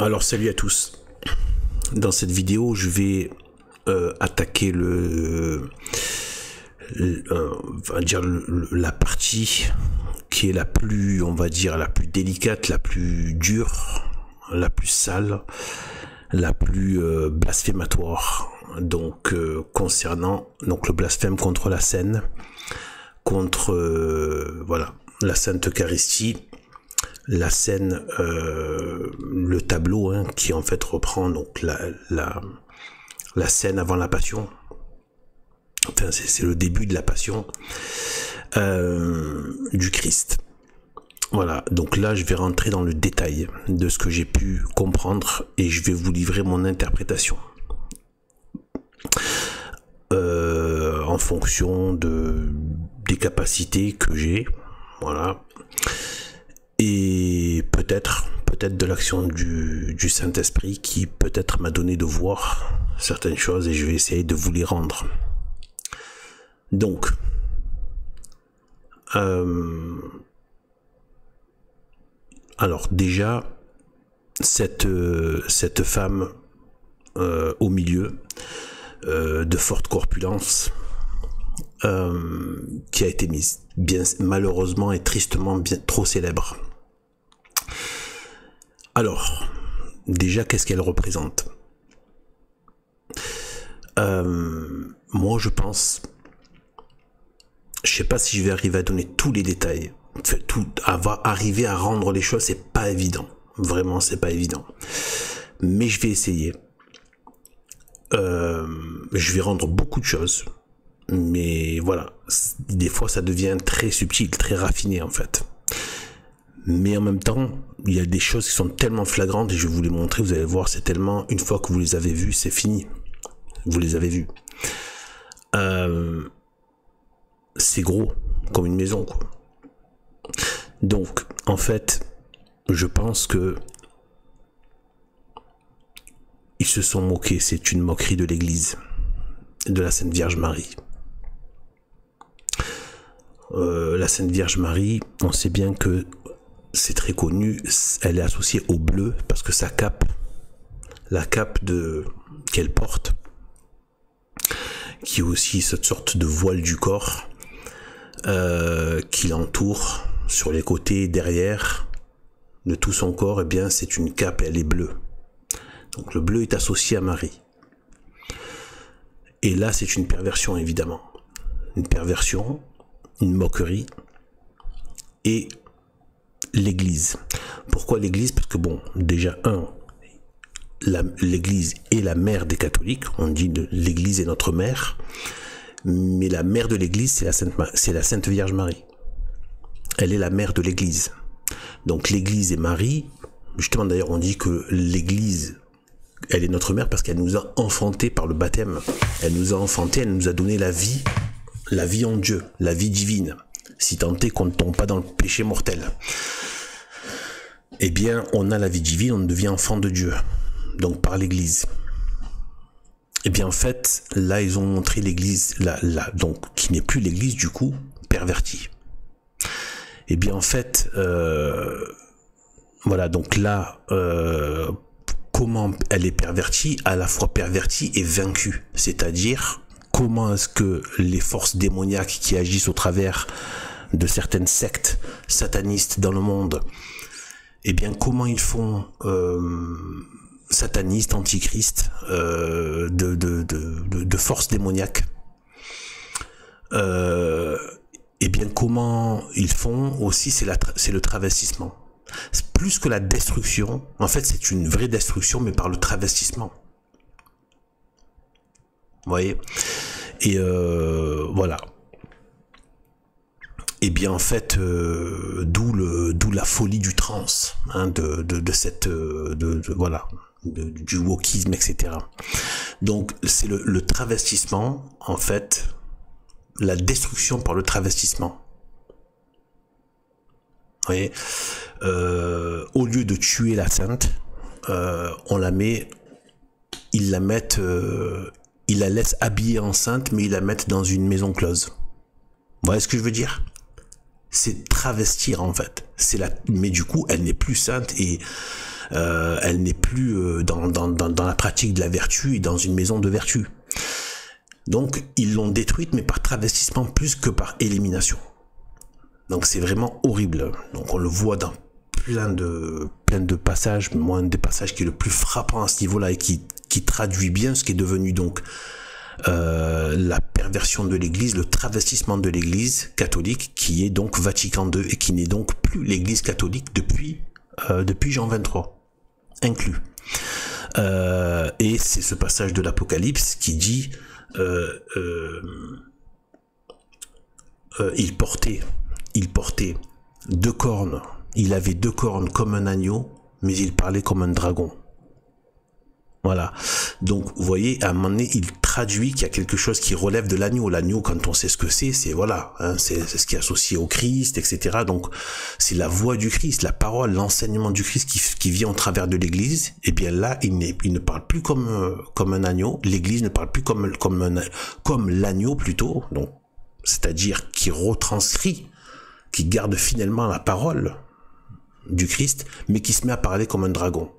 Alors salut à tous. Dans cette vidéo, je vais attaquer on va dire la partie qui est la plus, on va dire, la plus délicate, la plus dure, la plus sale, la plus blasphématoire. Donc concernant donc le blasphème contre la Seine, contre voilà, la Sainte Eucharistie, la scène, le tableau qui en fait reprend donc la scène avant la Passion. Enfin, c'est le début de la Passion du Christ. Voilà, donc là je vais rentrer dans le détail de ce que j'ai pu comprendre et je vais vous livrer mon interprétation en fonction des capacités que j'ai. Voilà. Et peut-être de l'action du Saint-Esprit qui peut-être m'a donné de voir certaines choses et je vais essayer de vous les rendre. Donc, alors déjà, cette femme au milieu, de forte corpulence, qui a été mise bien malheureusement et tristement bien trop célèbre. Alors, déjà, qu'est-ce qu'elle représente? Moi, je pense, je sais pas si je vais arriver à donner tous les détails, arriver à rendre les choses, c'est pas évident. Vraiment, c'est pas évident. Mais je vais essayer. Je vais rendre beaucoup de choses. Mais voilà, des fois ça devient très subtil, très raffiné en fait. Mais en même temps, il y a des choses qui sont tellement flagrantes et je vais vous les montrer, vous allez voir, c'est tellement, une fois que vous les avez vues, c'est fini. Vous les avez vues. C'est gros, comme une maison, quoi. Donc, en fait, je pense que ils se sont moqués, c'est une moquerie de l'Église, de la Sainte Vierge Marie. La Sainte Vierge Marie, on sait bien que c'est très connu, elle est associée au bleu parce que sa cape, la cape qu'elle porte, qui est aussi cette sorte de voile du corps qui l'entoure sur les côtés, derrière, de tout son corps, et bien c'est une cape, elle est bleue. Donc le bleu est associé à Marie. Et là c'est une perversion évidemment, une perversion, une moquerie, et l'Église. Pourquoi l'Église? Parce que bon, déjà l'Église est la mère des catholiques, on dit l'Église est notre mère, mais la mère de l'Église c'est la Sainte Vierge Marie. Elle est la mère de l'Église. Donc l'Église et Marie, justement d'ailleurs on dit que l'Église, elle est notre mère parce qu'elle nous a enfantés par le baptême. Elle nous a enfantés, elle nous a donné la vie en Dieu, la vie divine, si tant est qu'on ne tombe pas dans le péché mortel. Eh bien, on a la vie divine, on devient enfant de Dieu, donc par l'Église. Eh bien, en fait, là, ils ont montré l'Église, donc qui n'est plus l'Église du coup, pervertie. Eh bien, en fait, voilà, donc là, comment elle est pervertie, à la fois pervertie et vaincue, c'est-à-dire comment est-ce que les forces démoniaques qui agissent au travers de certaines sectes satanistes dans le monde, eh bien comment ils font satanistes, antichrist, de forces démoniaques, eh bien comment ils font aussi, c'est le travestissement. Plus que la destruction, en fait c'est une vraie destruction mais par le travestissement. Vous voyez? Et voilà. Et bien en fait, d'où la folie du trans, voilà, du wokisme, etc. Donc c'est le travestissement, en fait, la destruction par le travestissement. Vous voyez, au lieu de tuer la sainte, on la met, ils la mettent, ils la laissent habillée en sainte, mais ils la mettent dans une maison close. Vous voyez ce que je veux dire? C'est travestir en fait. Mais du coup, elle n'est plus sainte et elle n'est plus dans la pratique de la vertu et dans une maison de vertu. Donc ils l'ont détruite, mais par travestissement plus que par élimination. Donc c'est vraiment horrible. Donc on le voit dans plein de passages, mais moi un des passages qui est le plus frappant à ce niveau-là et qui traduit bien ce qui est devenu donc la perversion de l'Église, le travestissement de l'Église catholique, qui est donc Vatican II et qui n'est donc plus l'Église catholique depuis Jean 23 inclus. Et c'est ce passage de l'Apocalypse qui dit il portait 2 cornes, il avait 2 cornes comme un agneau, mais il parlait comme un dragon. Voilà. Donc, vous voyez, à un moment donné, il traduit qu'il y a quelque chose qui relève de l'agneau. L'agneau, quand on sait ce que c'est voilà, hein, c'est ce qui est associé au Christ, etc. Donc, c'est la voix du Christ, la parole, l'enseignement du Christ qui vient au travers de l'Église. Et bien là, il ne parle plus comme un agneau. L'Église ne parle plus comme l'agneau plutôt. Donc, c'est-à-dire qui retranscrit, qui garde finalement la parole du Christ, mais qui se met à parler comme un dragon.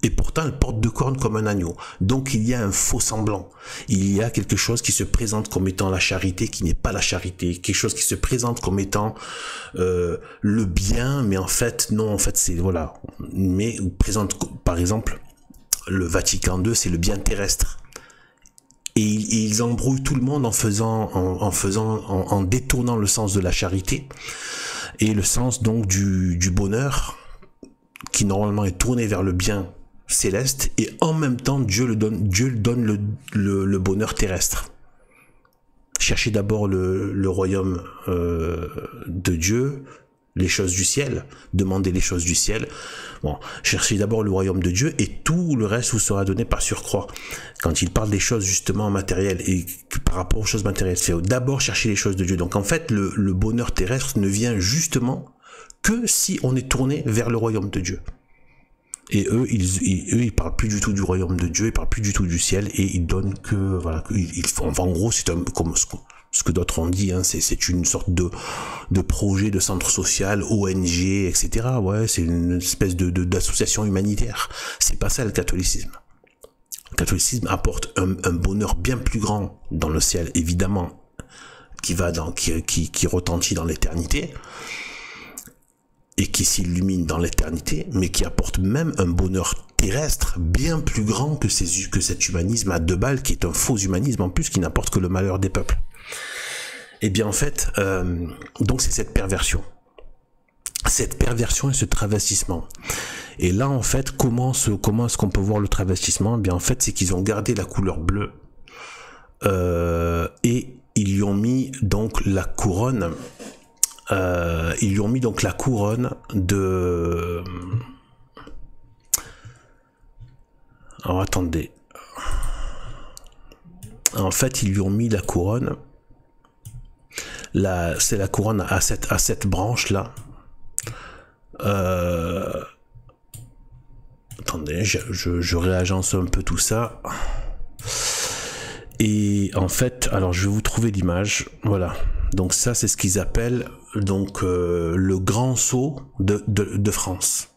Et pourtant, elle porte 2 cornes comme un agneau. Donc, il y a un faux semblant. Il y a quelque chose qui se présente comme étant la charité, qui n'est pas la charité. Quelque chose qui se présente comme étant le bien, mais en fait, non, en fait, c'est, voilà. Mais, présente, par exemple, le Vatican II, c'est le bien terrestre. Et ils embrouillent tout le monde en détournant le sens de la charité et le sens, donc, du bonheur, qui normalement est tourné vers le bien céleste, et en même temps Dieu donne le bonheur terrestre. Cherchez d'abord le royaume de Dieu, les choses du ciel, demandez les choses du ciel. Bon, cherchez d'abord le royaume de Dieu et tout le reste vous sera donné par surcroît. Quand il parle des choses justement matérielles et par rapport aux choses matérielles, c'est d'abord chercher les choses de Dieu. Donc en fait, le bonheur terrestre ne vient justement que si on est tourné vers le royaume de Dieu. Et eux, ils parlent plus du tout du royaume de Dieu, ils parlent plus du tout du ciel, et ils donnent que, voilà, en gros, c'est comme ce que d'autres ont dit, hein, c'est une sorte de projet de centre social, ONG, etc. Ouais, c'est une espèce d'association humanitaire. C'est pas ça le catholicisme. Le catholicisme apporte un bonheur bien plus grand dans le ciel, évidemment, qui retentit dans l'éternité, et qui s'illumine dans l'éternité, mais qui apporte même un bonheur terrestre bien plus grand que cet humanisme à 2 balles, qui est un faux humanisme en plus, qui n'apporte que le malheur des peuples. Et bien en fait, donc c'est cette perversion et ce travestissement. Et là en fait, comment est-ce qu'on peut voir le travestissement? Eh bien en fait, c'est qu'ils ont gardé la couleur bleue et ils lui ont mis donc la couronne. Ils lui ont mis donc la couronne de... Alors attendez. En fait, ils lui ont mis la couronne. C'est la couronne à cette branche là. Attendez, je réagence un peu tout ça. Et en fait, alors je vais vous trouver l'image. Voilà. Donc ça, c'est ce qu'ils appellent donc le grand sceau de France.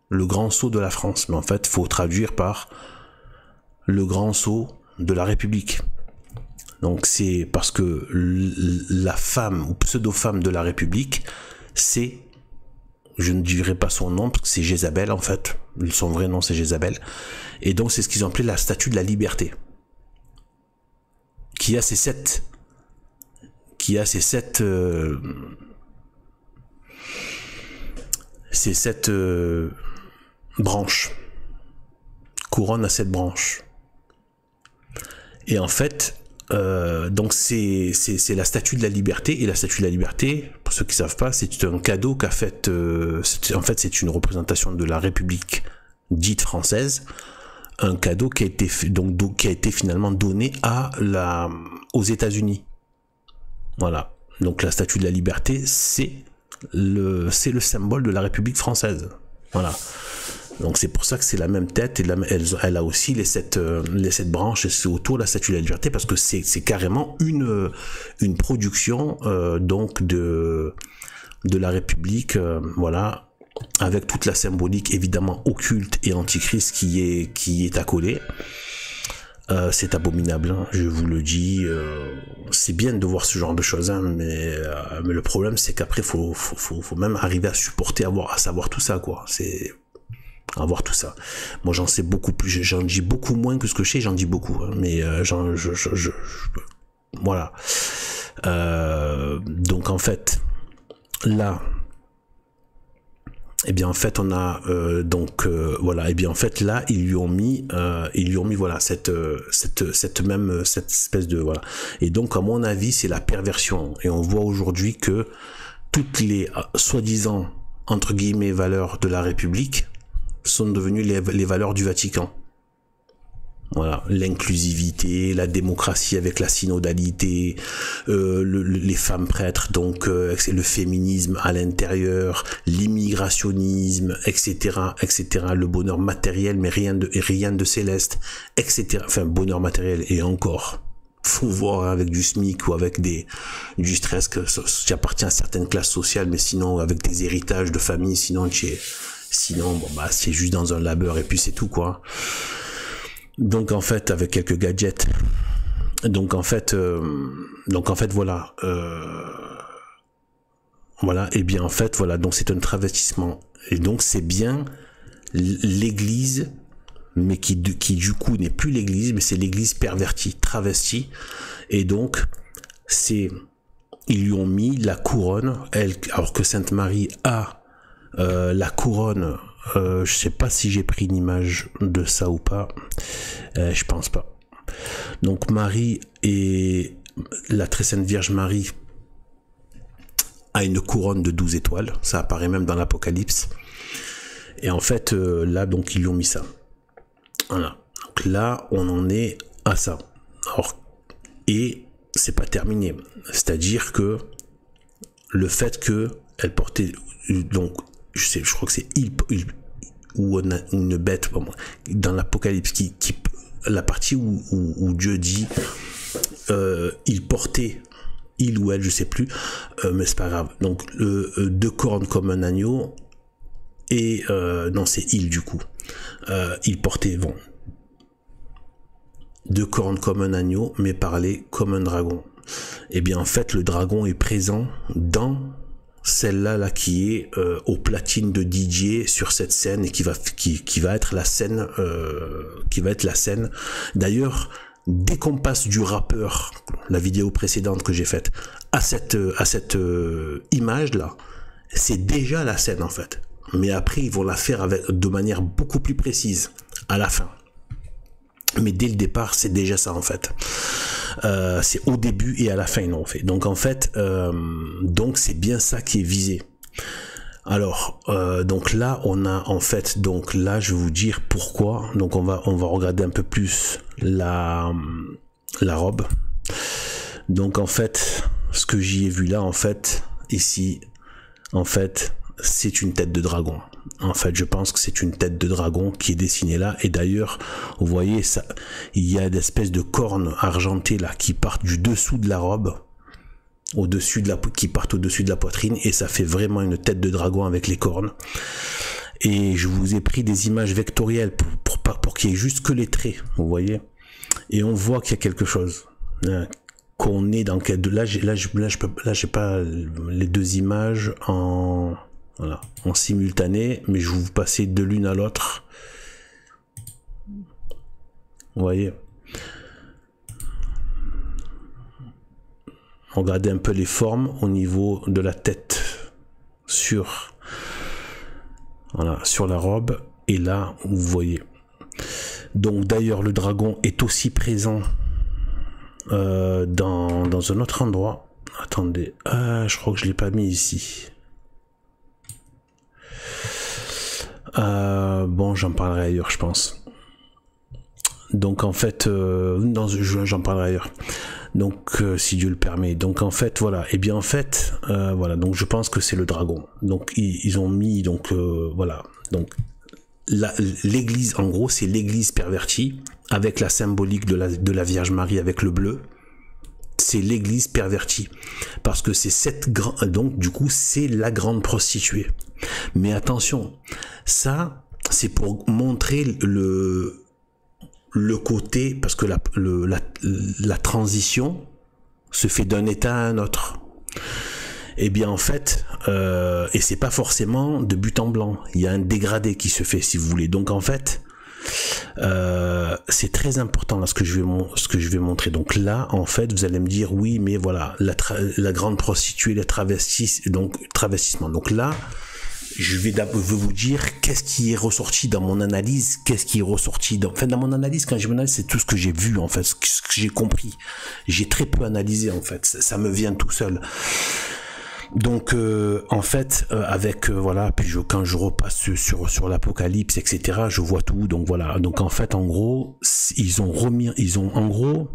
Le grand sceau de la France. Mais en fait, il faut traduire par le grand sceau de la République. Donc c'est parce que la femme ou pseudo-femme de la République, c'est, je ne dirai pas son nom parce que c'est Jézabel en fait. Son vrai nom c'est Jézabel. Et donc c'est ce qu'ils ont appelé la statue de la liberté. Qui a ces sept branches, couronne à 7 branches. Et en fait, donc c'est la statue de la liberté. Et la statue de la liberté, pour ceux qui savent pas, c'est un cadeau qu'a fait. En fait, c'est une représentation de la République dite française. Un cadeau qui a été finalement donné aux États-Unis. Voilà. Donc la statue de la liberté, c'est le symbole de la République française. Voilà. Donc c'est pour ça que c'est la même tête et elle a aussi les sept branches autour de la statue de la liberté, parce que c'est carrément une production donc de la République, voilà, avec toute la symbolique évidemment occulte et antichrist qui est accolée. C'est abominable, hein, je vous le dis. C'est bien de voir ce genre de choses, hein, mais le problème c'est qu'après faut même arriver à supporter, à savoir tout ça, quoi. C'est avoir tout ça. Moi j'en sais beaucoup plus, j'en dis beaucoup moins que ce que je sais, j'en dis beaucoup, hein, mais voilà. Donc en fait là, et bien en fait on a voilà, et bien en fait là ils lui ont mis voilà cette espèce de voilà, et donc à mon avis c'est la perversion, et on voit aujourd'hui que toutes les soi-disant entre guillemets valeurs de la République sont devenues les valeurs du Vatican. Voilà, l'inclusivité, la démocratie avec la synodalité, les femmes prêtres, donc le féminisme à l'intérieur, l'immigrationnisme, etc., etc. Le bonheur matériel, mais rien de céleste, etc. Enfin, bonheur matériel et encore. Faut voir avec du SMIC ou avec du stress qui appartient à certaines classes sociales, mais sinon avec des héritages de famille, sinon bon bah c'est juste dans un labeur et puis c'est tout, quoi. Donc en fait avec quelques gadgets, donc en fait voilà, voilà, et bien en fait voilà, donc c'est un travestissement, et donc c'est bien l'église, mais qui du coup n'est plus l'église, mais c'est l'église pervertie, travestie, et donc ils lui ont mis la couronne, alors que Sainte Marie a la couronne. Je sais pas si j'ai pris une image de ça ou pas. Je pense pas. Donc Marie, et la très sainte Vierge Marie a une couronne de 12 étoiles. Ça apparaît même dans l'Apocalypse. Et en fait, là, donc ils lui ont mis ça. Voilà. Donc là, on en est à ça. Alors, et c'est pas terminé. C'est-à-dire que le fait que elle portait, donc je crois que c'est ou une bête dans l'Apocalypse la partie où Dieu dit il portait, il ou elle, je sais plus, mais c'est pas grave. Donc deux cornes comme un agneau, et non, c'est il du coup. Il portait deux cornes comme un agneau, mais parlait comme un dragon. Et bien en fait le dragon est présent dans celle-là qui est au platine de DJ sur cette scène, et qui va être la scène, D'ailleurs, dès qu'on passe du rappeur, la vidéo précédente que j'ai faite, à cette image là, c'est déjà la scène en fait. Mais après ils vont la faire de manière beaucoup plus précise à la fin. Mais dès le départ, c'est déjà ça en fait. C'est au début et à la fin ils l'ont fait. Donc en fait, donc c'est bien ça qui est visé. Alors, donc là, on a en fait, donc là, je vais vous dire pourquoi. Donc on va regarder un peu plus la robe. Donc en fait, ce que j'y ai vu là, en fait, ici, en fait, c'est une tête de dragon. En fait, je pense que c'est une tête de dragon qui est dessinée là. Et d'ailleurs, vous voyez, ça, il y a des espèces de cornes argentées là qui partent du dessous de la robe, qui partent au-dessus de la poitrine, et ça fait vraiment une tête de dragon avec les cornes. Et je vous ai pris des images vectorielles pour qu'il y ait juste que les traits, vous voyez. Et on voit qu'il y a quelque chose. Qu'on est dans là, j'ai pas les deux images en simultané, mais je vais vous passer de l'une à l'autre. Vous voyez. Regardez un peu les formes au niveau de la tête sur la robe, et là vous voyez. Donc d'ailleurs le dragon est aussi présent dans un autre endroit. Attendez, je crois que je l'ai pas mis ici. Bon, j'en parlerai ailleurs, je pense. Donc en fait, j'en parlerai ailleurs. Donc si Dieu le permet. Donc en fait voilà, et bien en fait voilà, donc je pense que c'est le dragon. Donc ils ont mis voilà, donc l'église, en gros c'est l'église pervertie avec la symbolique de la Vierge Marie avec le bleu. c'est l'église pervertie. Parce que c'est donc du coup, c'est la grande prostituée. Mais attention, ça, c'est pour montrer le côté, parce que la transition se fait d'un état à un autre. Et bien en fait, et c'est pas forcément de but en blanc, il y a un dégradé qui se fait, si vous voulez. Donc en fait, c'est très important là ce que je vais montrer. Donc là, en fait, vous allez me dire oui, mais voilà, la grande prostituée, les travestissement. Donc là, je vais vous dire qu'est-ce qui est ressorti dans mon analyse, qu'est-ce qui est ressorti dans mon analyse. Quand je m'analyse, c'est tout ce que j'ai vu en fait, ce que j'ai compris. J'ai très peu analysé en fait, ça me vient tout seul. Donc en fait voilà, puis quand je repasse sur l'Apocalypse, etc., je vois tout. Donc voilà, donc en fait en gros en gros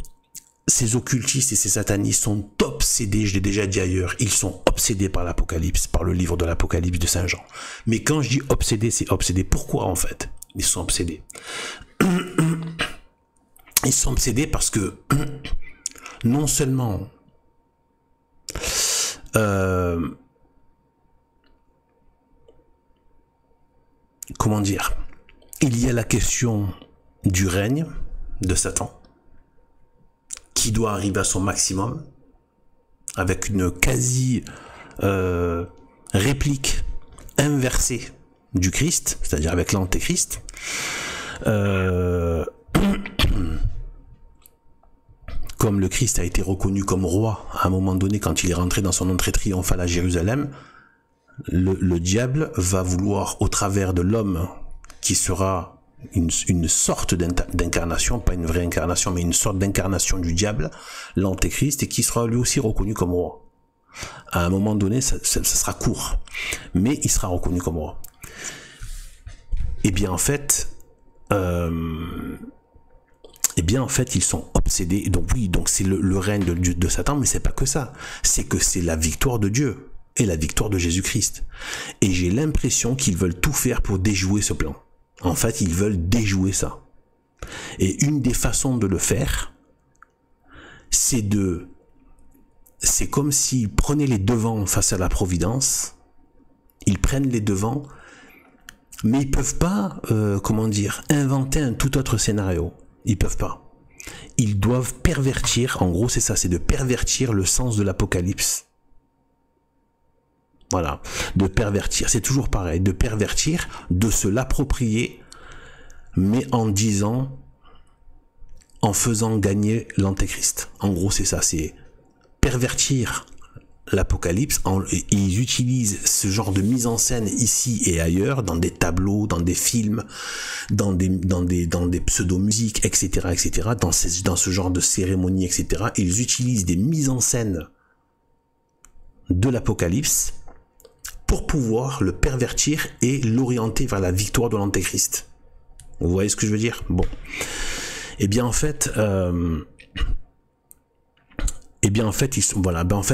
ces occultistes et ces satanistes sont obsédés, je l'ai déjà dit ailleurs, ils sont obsédés par l'Apocalypse, par le livre de l'Apocalypse de Saint Jean. Mais quand je dis obsédés, c'est obsédés. Pourquoi en fait ils sont obsédés? Ils sont obsédés parce que non seulement comment dire, il y a la question du règne de Satan qui doit arriver à son maximum avec une quasi réplique inversée du Christ, c'est-à-dire avec l'Antéchrist. Comme le Christ a été reconnu comme roi à un moment donné quand il est rentré dans son entrée triomphale à Jérusalem, le diable va vouloir, au travers de l'homme qui sera une sorte d'incarnation, pas une vraie incarnation, mais une sorte d'incarnation du diable, l'Antéchrist, et qui sera lui aussi reconnu comme roi. À un moment donné, ça sera court, mais il sera reconnu comme roi. Et bien en fait, ils sont obsédés. Donc oui, donc c'est le règne de Satan, mais c'est pas que ça. C'est que c'est la victoire de Dieu et la victoire de Jésus-Christ. Et j'ai l'impression qu'ils veulent tout faire pour déjouer ce plan. En fait, ils veulent déjouer ça. Et une des façons de le faire, c'est comme s'ils prenaient les devants face à la providence. Ils prennent les devants, mais ils peuvent pas, inventer un tout autre scénario. Ils peuvent pas. Ils doivent pervertir, en gros c'est ça, c'est de pervertir le sens de l'Apocalypse. Voilà, de pervertir, c'est toujours pareil, de pervertir, de se l'approprier, mais en faisant gagner l'Antéchrist. En gros c'est ça, c'est pervertir l'Apocalypse. Ils utilisent ce genre de mise en scène ici et ailleurs, dans des tableaux, dans des films, dans des pseudo-musiques, etc., etc., dans ce genre de cérémonies, etc. Ils utilisent des mises en scène de l'Apocalypse pour pouvoir le pervertir et l'orienter vers la victoire de l'Antéchrist. Vous voyez ce que je veux dire? Bon. Eh bien en fait,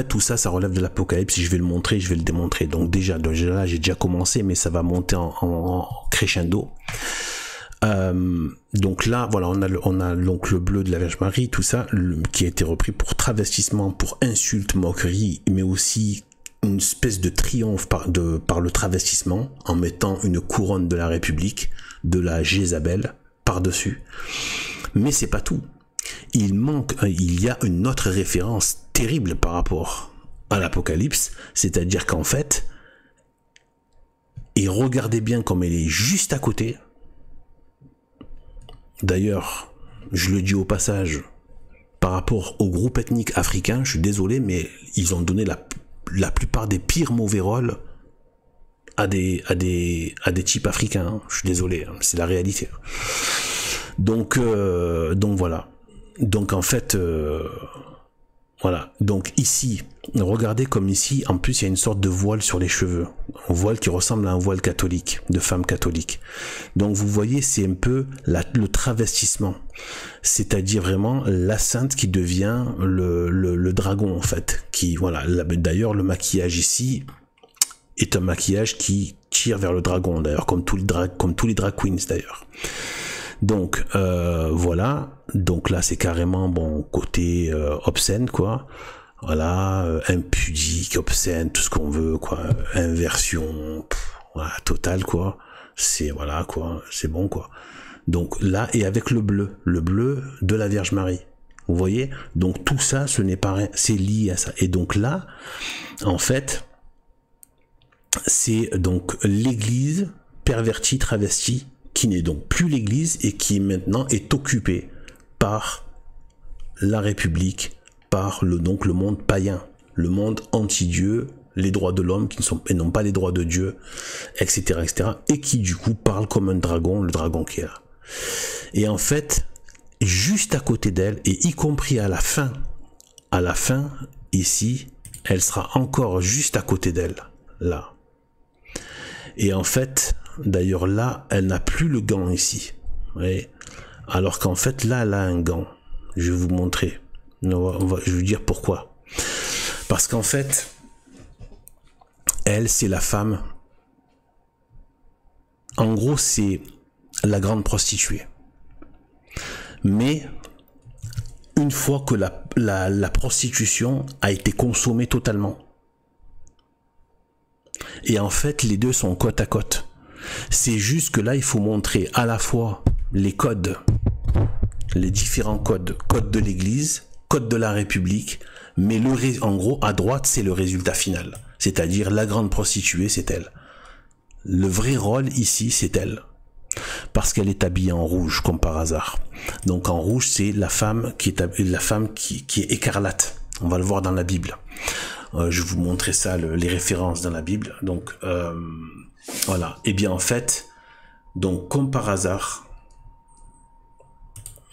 tout ça, ça relève de l'Apocalypse. Je vais le montrer, je vais le démontrer. Donc déjà là, j'ai déjà commencé, mais ça va monter en crescendo. Donc là, voilà, on a donc le bleu de la Vierge Marie, tout ça, qui a été repris pour travestissement, pour insulte, moquerie, mais aussi une espèce de triomphe par le travestissement, en mettant une couronne de la République, de la Jézabel, par-dessus. Mais c'est pas tout. Il y a une autre référence terrible par rapport à l'Apocalypse, c'est-à-dire qu'en fait, et regardez bien comme elle est juste à côté. D'ailleurs, je le dis au passage, par rapport au groupe ethnique africain, je suis désolé, mais ils ont donné la plupart des pires mauvais rôles à des types africains. Hein. Je suis désolé, hein, c'est la réalité. Donc voilà. Donc en fait, voilà. Donc ici, regardez comme ici, en plus il y a une sorte de voile sur les cheveux, un voile qui ressemble à un voile catholique, de femme catholique. Donc vous voyez, c'est un peu le travestissement, c'est-à-dire vraiment la sainte qui devient le dragon en fait. Qui voilà. D'ailleurs le maquillage ici est un maquillage qui tire vers le dragon d'ailleurs, comme tous les drag queens d'ailleurs. Donc voilà, donc là c'est carrément bon côté obscène quoi. Voilà, impudique, obscène, tout ce qu'on veut quoi, inversion, voilà, totale quoi. C'est voilà quoi, c'est bon quoi. Donc là et avec le bleu de la Vierge Marie. Vous voyez? Donc tout ça, ce n'est pas rien, c'est lié à ça. Et donc là, en fait, c'est donc l'Église pervertie, travestie, qui n'est donc plus l'Église et qui maintenant est occupée par la République, par donc le monde païen, le monde anti-Dieu, les droits de l'homme qui ne sont et non pas les droits de Dieu, etc., etc., et qui du coup parle comme un dragon, le dragon qui est là. Et en fait, juste à côté d'elle, et y compris à la fin, ici, elle sera encore juste à côté d'elle, là. Et en fait, d'ailleurs là, elle n'a plus le gant ici. Vous voyez, alors qu'en fait, là, elle a un gant. Je vais vous montrer. Je vais vous dire pourquoi. Parce qu'en fait, elle, c'est la femme. En gros, c'est la grande prostituée. Mais une fois que la prostitution a été consommée totalement. Et en fait, les deux sont côte à côte. C'est juste que là, il faut montrer à la fois les codes, les différents codes. Code de l'Église, code de la République. Mais en gros, à droite, c'est le résultat final. C'est-à-dire, la grande prostituée, c'est elle. Le vrai rôle ici, c'est elle. Parce qu'elle est habillée en rouge, comme par hasard. Donc en rouge, c'est la femme qui est écarlate. On va le voir dans la Bible. Je vais vous montrer ça, les références dans la Bible. Donc voilà. Et bien en fait, donc comme par hasard,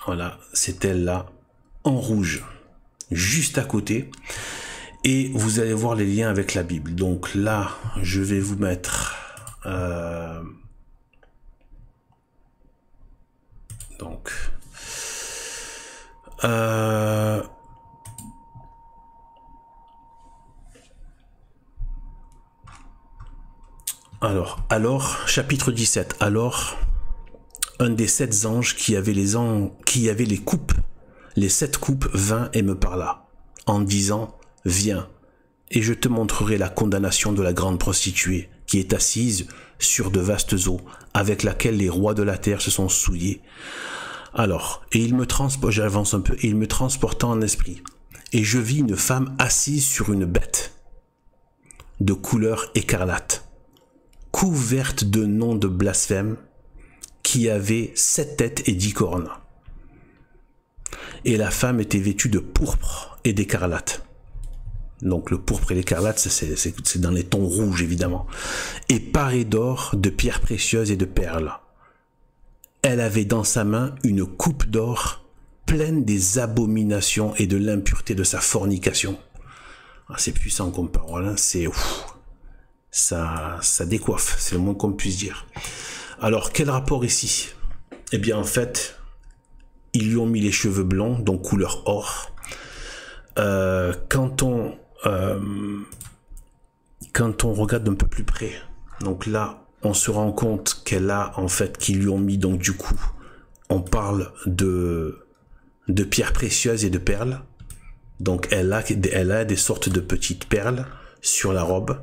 voilà, c'est elle là, en rouge, juste à côté. Et vous allez voir les liens avec la Bible. Donc là, je vais vous mettre... donc... Alors, chapitre 17. Alors, un des 7 anges qui avait les coupes, les 7 coupes, vint et me parla, en disant, viens, et je te montrerai la condamnation de la grande prostituée, qui est assise sur de vastes eaux, avec laquelle les rois de la terre se sont souillés. Alors, et il me transporta, j'avance un peu, et il me transporta en esprit, et je vis une femme assise sur une bête, de couleur écarlate, couverte de noms de blasphème, qui avait 7 têtes et 10 cornes. Et la femme était vêtue de pourpre et d'écarlate. Donc le pourpre et l'écarlate, c'est dans les tons rouges évidemment. Et parée d'or, de pierres précieuses et de perles. Elle avait dans sa main une coupe d'or pleine des abominations et de l'impureté de sa fornication. Ah, c'est puissant comme parole, hein, c'est... Ça décoiffe, c'est le moins qu'on puisse dire. Alors, quel rapport ici? Eh bien, en fait, ils lui ont mis les cheveux blonds, donc couleur or. Quand on regarde d'un peu plus près, donc là, on se rend compte qu'elle a, en fait, qu'ils lui ont mis, donc du coup, on parle de pierres précieuses et de perles. Donc, elle a des sortes de petites perles sur la robe.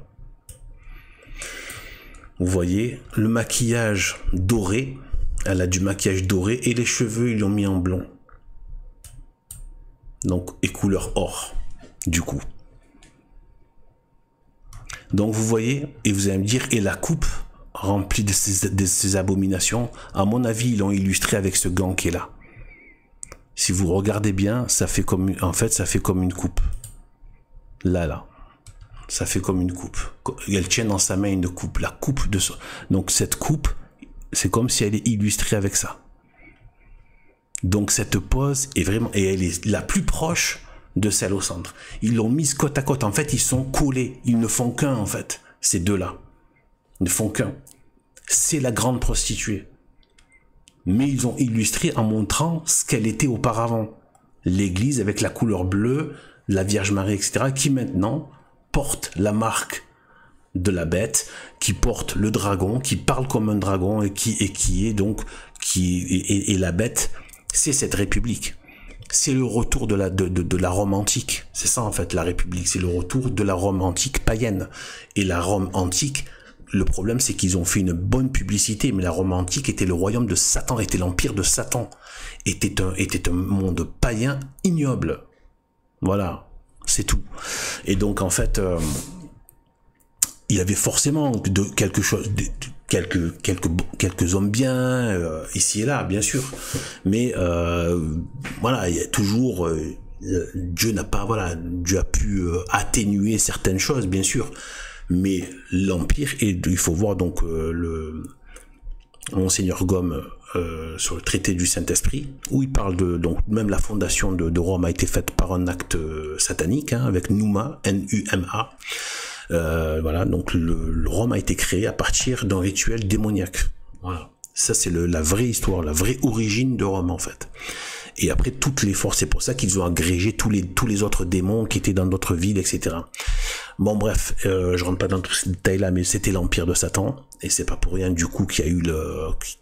Vous voyez, le maquillage doré, elle a du maquillage doré et les cheveux, ils l'ont mis en blond. Donc, et couleur or, du coup. Donc, vous voyez, et vous allez me dire, et la coupe remplie de ces abominations, à mon avis, ils l'ont illustré avec ce gant qui est là. Si vous regardez bien, ça fait comme, en fait, ça fait comme une coupe. Là. Ça fait comme une coupe. Elle tient dans sa main une coupe, la coupe de... Donc cette coupe, c'est comme si elle est illustrée avec ça. Donc cette pose est vraiment... Et elle est la plus proche de celle au centre. Ils l'ont mise côte à côte. En fait, ils sont collés. Ils ne font qu'un, en fait. Ces deux-là. Ils ne font qu'un. C'est la grande prostituée. Mais ils ont illustré en montrant ce qu'elle était auparavant. L'église avec la couleur bleue, la Vierge Marie, etc. qui maintenant... porte la marque de la bête, qui porte le dragon, qui parle comme un dragon et qui est donc et la bête, c'est cette république. C'est le retour de la Rome antique. C'est ça en fait la république, c'est le retour de la Rome antique païenne. Et la Rome antique, le problème c'est qu'ils ont fait une bonne publicité, mais la Rome antique était le royaume de Satan, était l'empire de Satan, était un monde païen ignoble. Voilà, c'est tout. Et donc en fait, il y avait forcément de quelque chose, quelques hommes bien ici et là, bien sûr, mais voilà, il y a toujours Dieu n'a pas, voilà, Dieu a pu atténuer certaines choses, bien sûr, mais l'empire, et il faut voir donc le Monseigneur Gaume sur le traité du Saint-Esprit, où il parle de, donc même la fondation de Rome a été faite par un acte satanique, hein, avec Numa, N-U-M-A. Voilà, donc le Rome a été créé à partir d'un rituel démoniaque. Voilà, ça c'est la vraie histoire, la vraie origine de Rome en fait. Et après toutes les forces, c'est pour ça qu'ils ont agrégé tous les autres démons qui étaient dans d'autres villes, etc. Bon bref, je rentre pas dans tous ces détails là, mais c'était l'empire de Satan, et c'est pas pour rien du coup qu'il y a eu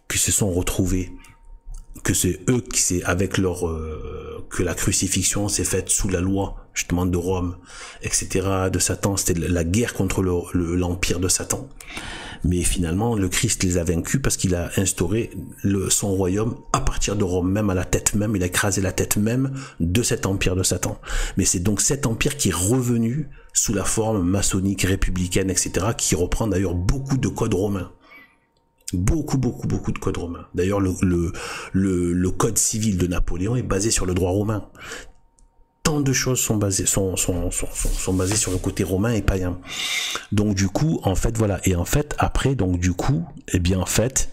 qu'ils se sont retrouvés, que c'est eux qui c'est avec leur que la crucifixion s'est faite sous la loi justement de Rome, etc. de Satan. C'était la guerre contre l'empire de Satan. Mais finalement, le Christ les a vaincus parce qu'il a instauré son royaume à partir de Rome, même à la tête même. Il a écrasé la tête même de cet empire de Satan. Mais c'est donc cet empire qui est revenu sous la forme maçonnique, républicaine, etc., qui reprend d'ailleurs beaucoup de codes romains. Beaucoup de codes romains. D'ailleurs, le code civil de Napoléon est basé sur le droit romain. Tant de choses sont basées sur le côté romain et païen. Donc du coup, en fait, voilà. Et en fait, après, donc du coup, eh bien en fait,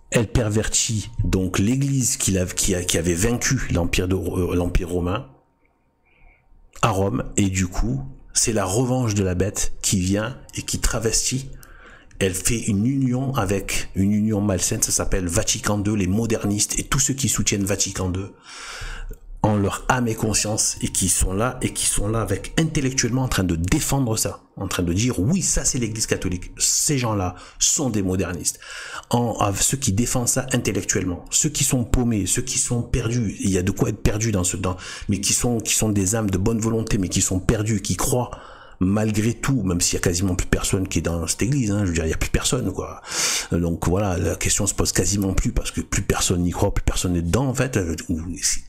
elle pervertit donc l'Église qui avait vaincu l'empire romain à Rome, et du coup, c'est la revanche de la bête qui vient et qui travestit. Elle fait une union malsaine, ça s'appelle Vatican II, les modernistes et tous ceux qui soutiennent Vatican II, en leur âme et conscience, et qui sont là avec intellectuellement en train de défendre ça, en train de dire oui, ça c'est l'Église catholique. Ces gens-là sont des modernistes. Ceux qui défendent ça intellectuellement, ceux qui sont paumés, ceux qui sont perdus, il y a de quoi être perdu mais qui sont des âmes de bonne volonté, mais qui sont perdus, qui croient malgré tout, même s'il y a quasiment plus personne qui est dans cette église, hein, je veux dire, il y a plus personne, quoi. Donc voilà, la question se pose quasiment plus, parce que plus personne n'y croit, plus personne n'est dedans, en fait, ou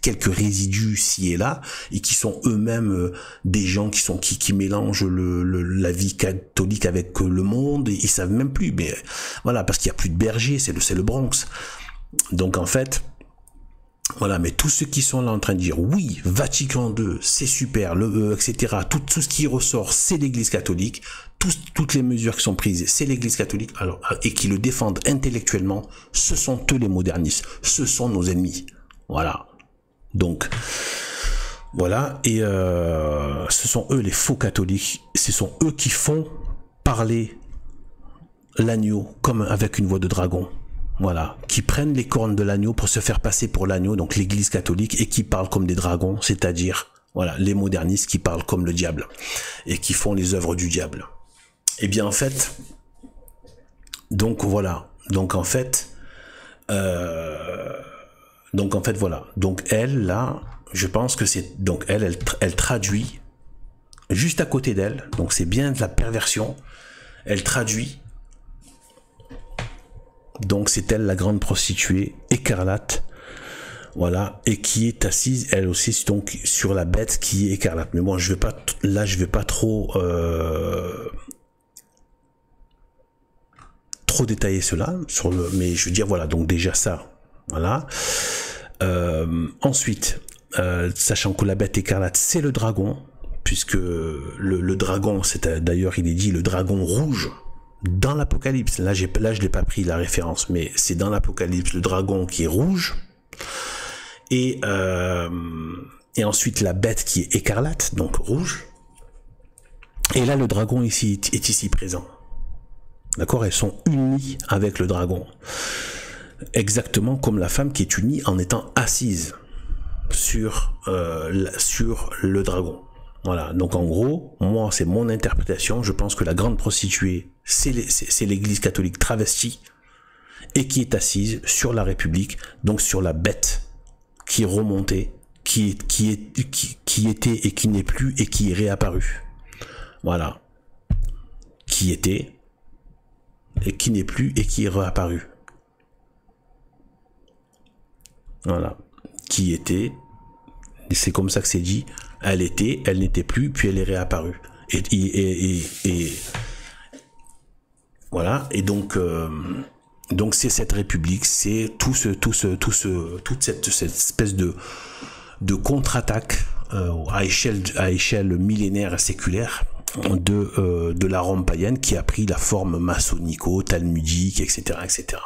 quelques résidus ci et là, et qui sont eux-mêmes des gens qui mélangent la vie catholique avec le monde, et ils savent même plus, mais voilà, parce qu'il y a plus de bergers, c'est le Bronx. Donc en fait, voilà, mais tous ceux qui sont là en train de dire oui, Vatican II, c'est super, etc. Tout ce qui ressort, c'est l'Église catholique. Toutes les mesures qui sont prises, c'est l'Église catholique. Alors, et qui le défendent intellectuellement, ce sont eux les modernistes. Ce sont nos ennemis. Voilà. Donc, voilà. Et ce sont eux les faux catholiques. Ce sont eux qui font parler l'agneau comme avec une voix de dragon. Voilà, qui prennent les cornes de l'agneau pour se faire passer pour l'agneau, donc l'Église catholique, et qui parlent comme des dragons, c'est-à-dire, voilà, les modernistes qui parlent comme le diable, et qui font les œuvres du diable. Et bien en fait, donc voilà, donc en fait, voilà, donc elle, là, je pense que c'est, donc elle traduit, juste à côté d'elle, donc c'est bien de la perversion, elle traduit. Donc c'est elle la grande prostituée écarlate, voilà, et qui est assise elle aussi donc sur la bête qui est écarlate. Mais bon, je vais pas trop détailler cela mais je veux dire voilà, donc déjà ça, voilà. Ensuite, sachant que la bête écarlate c'est le dragon, puisque le dragon, c'est d'ailleurs il est dit le dragon rouge. Dans l'Apocalypse, là je l'ai pas pris la référence, mais c'est dans l'Apocalypse le dragon qui est rouge, et ensuite la bête qui est écarlate, donc rouge, et là le dragon ici est ici présent. D'accord, elles sont unies avec le dragon, exactement comme la femme qui est unie en étant assise sur le dragon. Voilà, donc en gros, moi c'est mon interprétation, je pense que la grande prostituée, c'est l'église catholique travestie, et qui est assise sur la République, donc sur la bête qui est remontée, qui était et qui n'est plus et qui est réapparue. Voilà. Qui était et qui n'est plus et qui est réapparue. Voilà. Qui était, c'est comme ça que c'est dit, elle était, elle n'était plus, puis elle est réapparue. Et voilà, et donc c'est cette république, c'est toute cette espèce de contre-attaque à échelle millénaire et séculaire de la Rome païenne qui a pris la forme maçonnico-talmudique, etc., etc.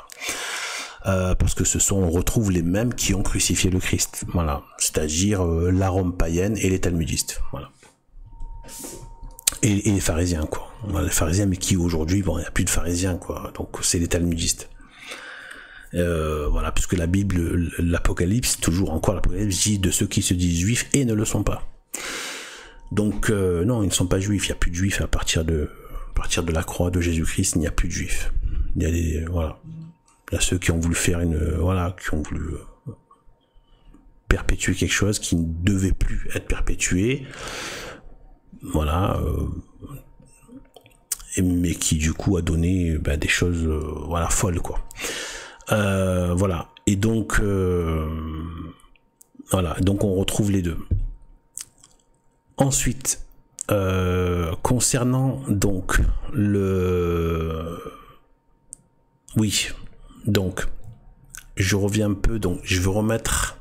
Parce que on retrouve les mêmes qui ont crucifié le Christ, voilà, c'est-à-dire la Rome païenne et les talmudistes, voilà. Et les pharisiens, quoi. Les pharisiens, mais qui aujourd'hui, bon, il n'y a plus de pharisiens, quoi. Donc c'est les talmudistes. Voilà, puisque la Bible, l'Apocalypse, toujours encore l'Apocalypse dit de ceux qui se disent juifs et ne le sont pas. Donc non, ils ne sont pas juifs. Il n'y a plus de juifs à partir de la croix de Jésus-Christ. Il n'y a plus de juifs. Il y a des, voilà, il y a ceux qui ont voulu faire qui ont voulu perpétuer quelque chose qui ne devait plus être perpétué. Voilà, mais qui du coup a donné des choses voilà, folles, quoi. Voilà, et donc voilà, donc on retrouve les deux. Ensuite, concernant donc oui, donc je reviens un peu, donc je veux remettre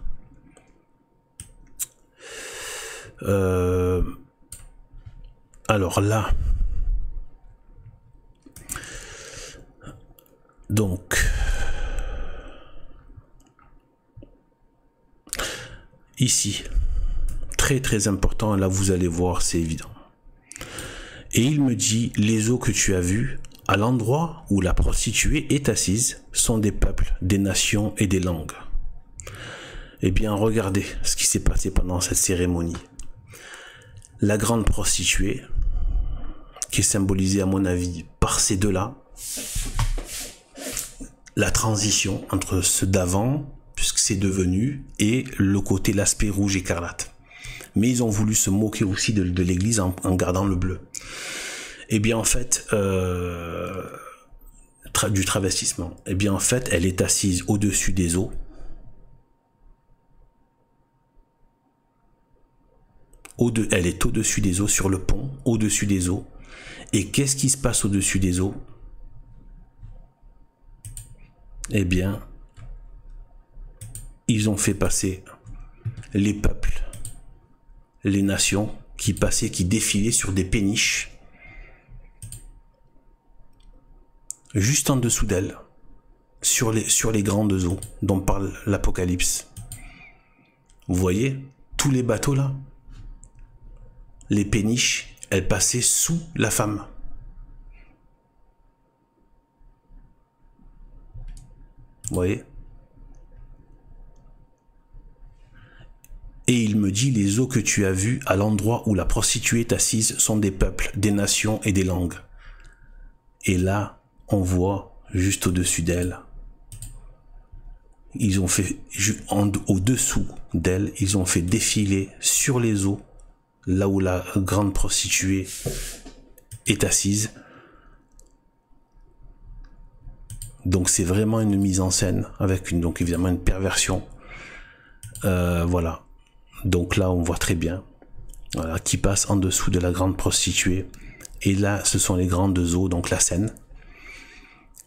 alors là, donc ici, très très important, là vous allez voir, c'est évident. Et il me dit, les eaux que tu as vues, à l'endroit où la prostituée est assise, sont des peuples, des nations et des langues. Eh bien, regardez ce qui s'est passé pendant cette cérémonie. La grande prostituée, qui est symbolisée à mon avis par ces deux-là, la transition entre ce d'avant, puisque c'est devenu, et le côté, l'aspect rouge écarlate. Mais ils ont voulu se moquer aussi de l'église en gardant le bleu. Eh bien en fait, du travestissement, eh bien en fait, elle est assise au-dessus des eaux. Elle est au-dessus des eaux, sur le pont, au-dessus des eaux. Et qu'est-ce qui se passe au-dessus des eaux? Eh bien, ils ont fait passer les peuples, les nations qui passaient, qui défilaient sur des péniches, juste en dessous d'elle, sur les grandes eaux dont parle l'Apocalypse. Vous voyez, tous les bateaux là, les péniches, elles passaient sous la femme. Vous voyez? Et il me dit, les eaux que tu as vues à l'endroit où la prostituée est assise sont des peuples, des nations et des langues. Et là, on voit juste au-dessus d'elle, ils ont fait, au-dessous d'elle, ils ont fait défiler sur les eaux, là où la grande prostituée est assise. Donc c'est vraiment une mise en scène, avec donc évidemment une perversion. Voilà. Donc là, on voit très bien, voilà, qui passe en dessous de la grande prostituée. Et là, ce sont les grandes eaux, donc la Seine.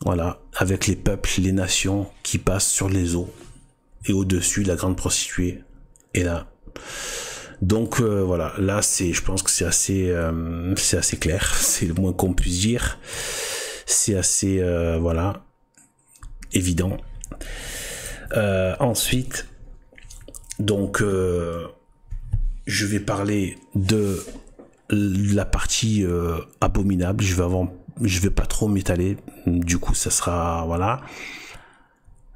Voilà, avec les peuples, les nations qui passent sur les eaux. Et au-dessus, la grande prostituée est là. Donc voilà, là, je pense que c'est assez clair. C'est le moins qu'on puisse dire. C'est assez, voilà, évident. Ensuite, donc, je vais parler de la partie abominable. Je vais pas trop m'étaler. Du coup, ça sera, voilà.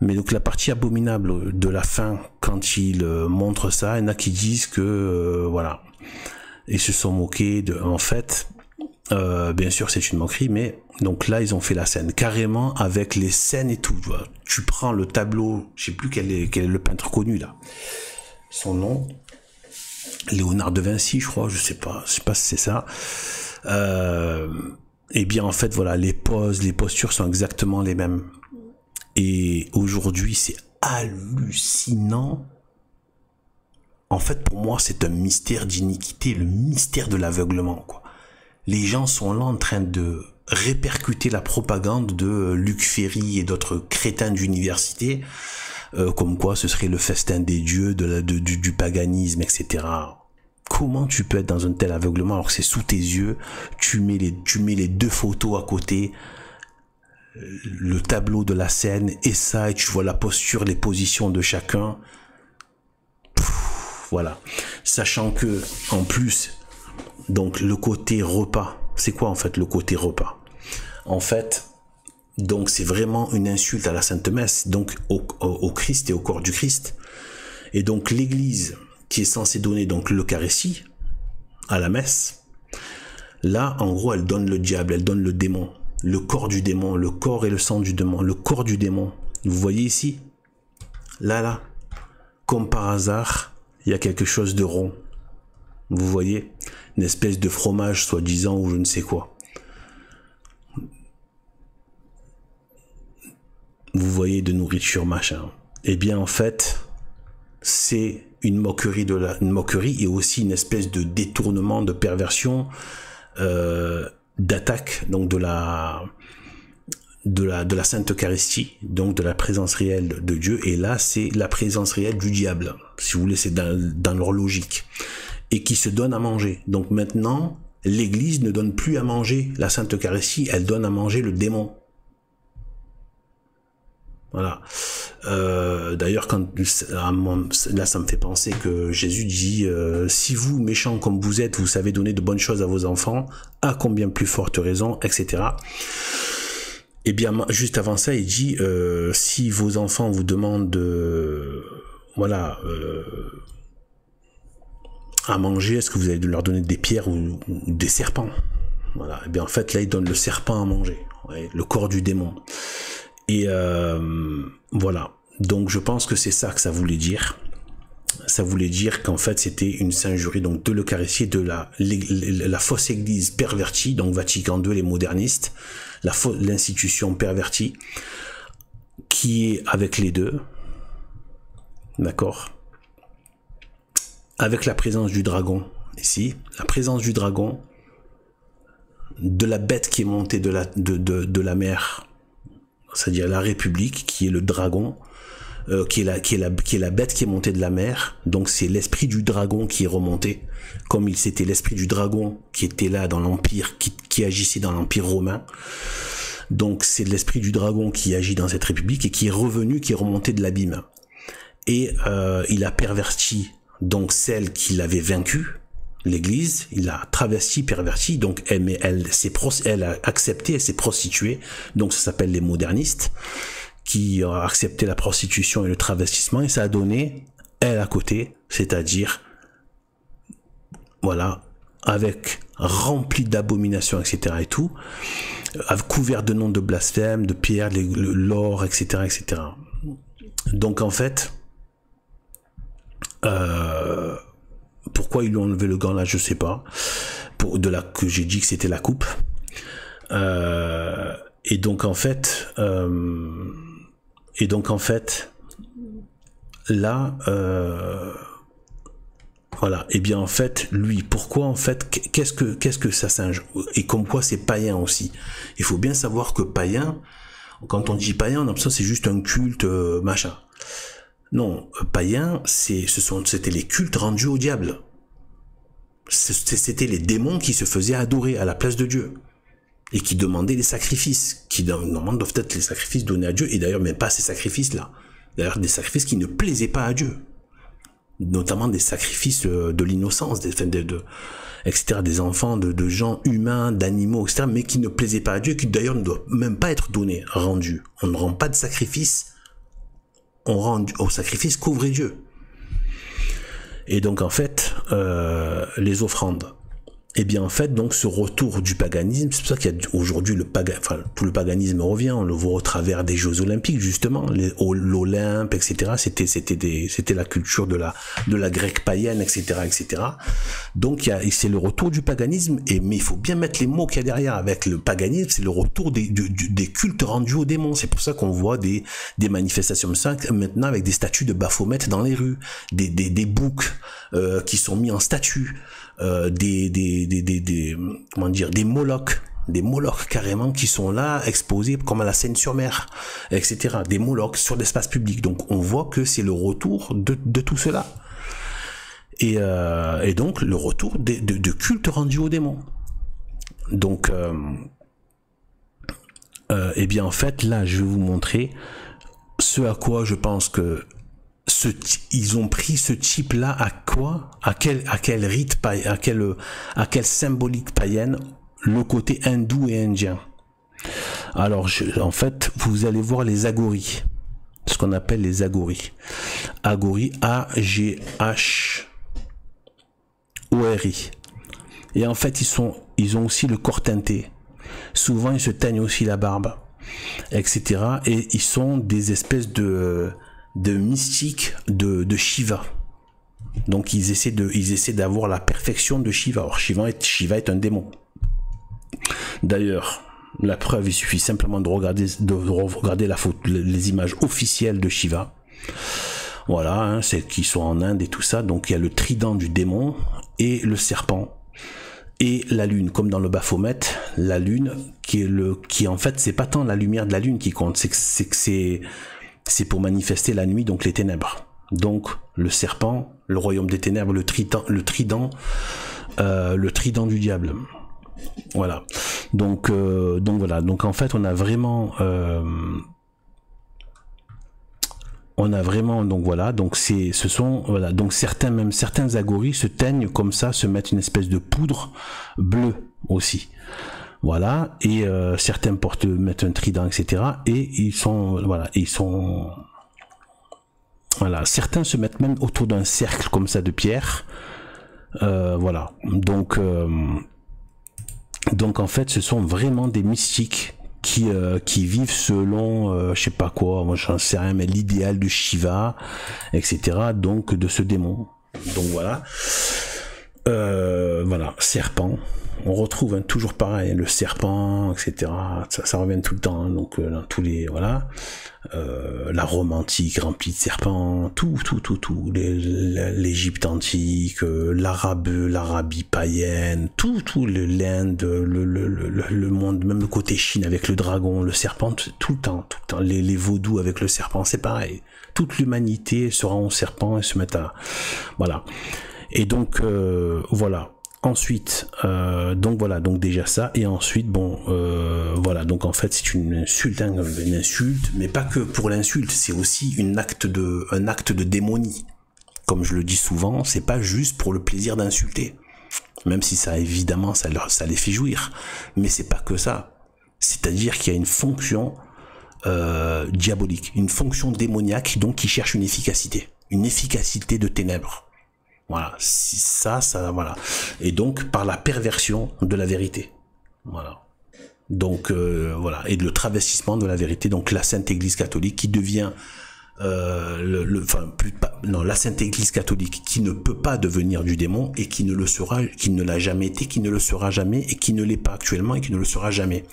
Mais donc, la partie abominable de la fin, quand il montre ça, il y en a qui disent que, voilà, Ils se sont moqués de, en fait, bien sûr c'est une moquerie, mais donc là ils ont fait la scène carrément avec les scènes et tout. Tu prends le tableau, je sais plus quel est le peintre connu là, son nom, Léonard de Vinci, je crois, je sais pas si c'est ça. Et bien en fait voilà, les poses, les postures sont exactement les mêmes. Et aujourd'hui c'est hallucinant. En fait, pour moi, c'est un mystère d'iniquité, le mystère de l'aveuglement, quoi. Les gens sont là en train de répercuter la propagande de Luc Ferry et d'autres crétins d'université, comme quoi ce serait le festin des dieux, du paganisme, etc. Comment tu peux être dans un tel aveuglement alors que c'est sous tes yeux, tu mets les deux photos à côté, le tableau de la scène, et ça, et tu vois la posture, les positions de chacun. Voilà, sachant que en plus, donc le côté repas, c'est quoi en fait le côté repas? En fait, donc c'est vraiment une insulte à la Sainte Messe, donc au Christ et au corps du Christ. Et donc l'Église qui est censée donner donc l'Eucharistie à la messe, là en gros elle donne le diable, elle donne le démon, le corps du démon, le corps et le sang du démon, le corps du démon. Vous voyez ici, là, comme par hasard. Il y a quelque chose de rond. Vous voyez? Une espèce de fromage, soi-disant, ou je ne sais quoi. Vous voyez, de nourriture, machin. Eh bien, en fait, c'est une moquerie une moquerie et aussi une espèce de détournement, de perversion, d'attaque, donc de la Sainte Eucharistie, donc de la présence réelle de Dieu, et là c'est la présence réelle du diable, si vous voulez, c'est dans leur logique, et qui se donne à manger. Donc maintenant, l'Église ne donne plus à manger la Sainte Eucharistie, elle donne à manger le démon. Voilà. D'ailleurs, là ça me fait penser que Jésus dit si vous, méchants comme vous êtes, vous savez donner de bonnes choses à vos enfants, à combien plus forte raison, etc. Et bien, juste avant ça, il dit, si vos enfants vous demandent à manger, est-ce que vous allez leur donner des pierres ou des serpents? Voilà. Et bien, en fait, là, il donne le serpent à manger, ouais, le corps du démon. Et voilà. Donc, je pense que c'est ça que ça voulait dire. Ça voulait dire qu'en fait, c'était une singerie donc de l'Eucharistie, de la fausse Église pervertie, donc Vatican II, les modernistes, l'institution pervertie, qui est avec les deux, d'accord, avec la présence du dragon, ici, la présence du dragon, de la bête qui est montée de la mer, c'est-à-dire la République, qui est le dragon, qui est la bête qui est montée de la mer. Donc c'est l'esprit du dragon qui est remonté, comme c'était l'esprit du dragon qui était là dans l'Empire, qui agissait dans l'Empire romain. Donc c'est l'esprit du dragon qui agit dans cette république et qui est revenu, qui est remonté de l'abîme. Et il a perverti donc celle qui l'avait vaincue, l'Église, il a travesti, perverti, donc elle a accepté, elle s'est prostituée, donc ça s'appelle les modernistes, qui ont accepté la prostitution et le travestissement, et ça a donné elle à côté, c'est-à-dire, voilà, avec rempli d'abominations, etc. et tout, couvert de noms de blasphème, de pierres, l'or, etc., etc. Donc en fait, pourquoi ils lui ont enlevé le gant là, je sais pas. Que j'ai dit que c'était la coupe. Et donc en fait, là, voilà. Et bien en fait, lui, pourquoi en fait, qu'est-ce que ça singe? Et comme quoi c'est païen aussi. Il faut bien savoir que païen, quand on dit païen, on a l'impression que c'est juste un culte, machin. Non, païen, c'était les cultes rendus au diable. C'était les démons qui se faisaient adorer à la place de Dieu. Et qui demandaient des sacrifices, qui normalement doivent être les sacrifices donnés à Dieu, et d'ailleurs même pas ces sacrifices-là. D'ailleurs des sacrifices qui ne plaisaient pas à Dieu. Notamment des sacrifices de l'innocence, etc., des enfants, de gens humains, d'animaux, etc., mais qui ne plaisaient pas à Dieu, qui d'ailleurs ne doivent même pas être donnés, rendus. On ne rend pas de sacrifice, on rend au sacrifice qu'ouvre Dieu. Et donc en fait, les offrandes. Et bien en fait, donc ce retour du paganisme, c'est pour ça qu'il y a aujourd'hui tout le paganisme revient, on le voit au travers des Jeux Olympiques justement, l'Olympe, etc. C'était la culture de la grecque païenne, etc., etc. Donc c'est le retour du paganisme, mais il faut bien mettre les mots qu'il y a derrière. Avec le paganisme, c'est le retour des cultes rendus aux démons. C'est pour ça qu'on voit des manifestations comme ça maintenant avec des statues de Baphomet dans les rues, des boucs qui sont mis en statue. Comment dire, des Molochs carrément qui sont là exposés comme à la Seine-sur-Mer, etc. Des Molochs sur l'espace public. Donc on voit que c'est le retour de tout cela. Et donc le retour de cultes rendus aux démons. Donc et bien en fait là je vais vous montrer ce à quoi je pense que ils ont pris ce type-là à quoi, à quel rite païen, à quelle symbolique païenne, le côté hindou et indien. Alors, en fait, vous allez voir les agoris, ce qu'on appelle les agoris. Agoris, A-G-H-O-R-I. Et en fait, ils ont aussi le corps teinté. Souvent, ils se teignent aussi la barbe, etc. Et ils sont des espèces de mystiques de Shiva. Donc ils essaient d'avoir la perfection de Shiva. Or Shiva est un démon. D'ailleurs, la preuve, il suffit simplement de regarder la photo, les images officielles de Shiva. Voilà, hein, c'est qui sont en Inde et tout ça. Donc il y a le trident du démon et le serpent et la lune, comme dans le Baphomet, la lune qui en fait c'est pas tant la lumière de la lune qui compte, c'est pour manifester la nuit, donc les ténèbres. Donc le serpent, le royaume des ténèbres, le trident du diable. Voilà. Donc voilà. Donc en fait, on a vraiment donc voilà. Donc voilà. Donc certains agoris se teignent comme ça, se mettent une espèce de poudre bleue aussi. Voilà, et certains mettent un trident, etc. Et voilà, certains se mettent même autour d'un cercle comme ça de pierre. Voilà, donc en fait, ce sont vraiment des mystiques qui vivent selon, je sais pas quoi, moi j'en sais rien, mais l'idéal de Shiva, etc. Donc de ce démon. Donc voilà, voilà, serpent. On retrouve toujours pareil, le serpent, etc. Ça revient tout le temps, hein, donc dans tous les voilà, la Rome antique remplie de serpents, tout, l'Égypte antique, l'Arabie païenne, tout l'Inde, le monde, même le côté Chine avec le dragon, le serpent, tout le temps, les vaudous avec le serpent, c'est pareil. Toute l'humanité se rend au serpent et se met à voilà. Et donc voilà. Ensuite, donc voilà, donc déjà ça, et ensuite, bon, voilà, donc en fait c'est une insulte, mais pas que pour l'insulte, c'est aussi un acte de démonie. Comme je le dis souvent, c'est pas juste pour le plaisir d'insulter, même si ça évidemment ça les fait jouir, mais c'est pas que ça. C'est-à-dire qu'il y a une fonction diabolique, une fonction démoniaque, donc qui cherche une efficacité de ténèbres. Voilà, ça, voilà. Et donc, par la perversion de la vérité. Voilà. Donc, voilà. Et le travestissement de la vérité. Donc, la Sainte Église catholique qui devient, la Sainte Église catholique qui ne peut pas devenir du démon et qui ne le sera, qui ne l'a jamais été, qui ne le sera jamais et qui ne l'est pas actuellement et qui ne le sera jamais.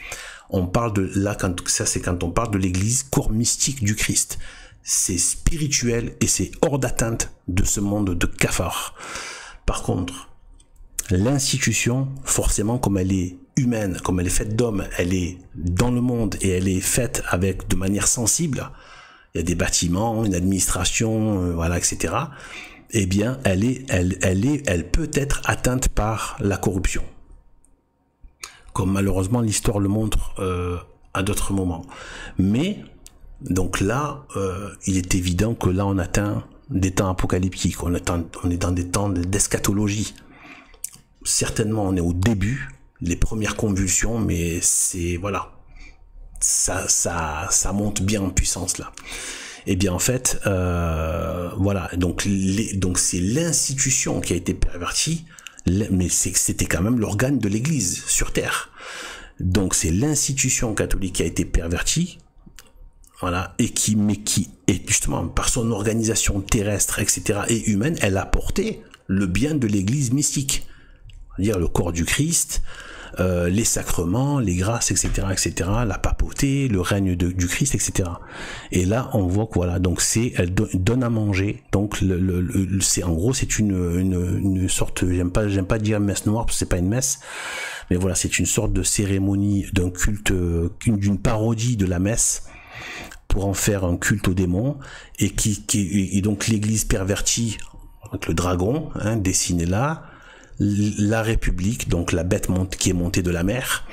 On parle de, là, c'est quand on parle de l'Église, corps mystique du Christ. C'est spirituel et c'est hors d'atteinte de ce monde de cafards. Par contre, l'institution, forcément, comme elle est humaine, comme elle est faite d'hommes, elle est dans le monde et elle est faite de manière sensible. Il y a des bâtiments, une administration, voilà, etc. Eh bien, elle peut être atteinte par la corruption. Comme malheureusement l'histoire le montre à d'autres moments. Mais donc là, il est évident que là, on atteint des temps apocalyptiques. On est dans des temps d'eschatologie. Certainement, on est au début, les premières convulsions, mais c'est voilà, ça monte bien en puissance là. Et bien en fait, voilà, donc c'est l'institution qui a été pervertie, mais c'était quand même l'organe de l'Église sur terre. Donc c'est l'institution catholique qui a été pervertie, voilà, et qui est justement par son organisation terrestre, etc. et humaine, elle a porté le bien de l'Église mystique, c'est-à-dire le corps du Christ, les sacrements, les grâces, etc., etc., la papauté, le règne du Christ, etc. Et là, on voit que voilà, donc elle donne à manger. Donc c'est en gros, c'est une sorte, j'aime pas dire messe noire parce que c'est pas une messe, mais voilà, c'est une sorte de cérémonie, d'un culte, d'une parodie de la messe, pour en faire un culte au démon, et donc l'Église pervertie, avec le dragon, hein, dessiné là, la République, donc la bête qui est montée de la mer,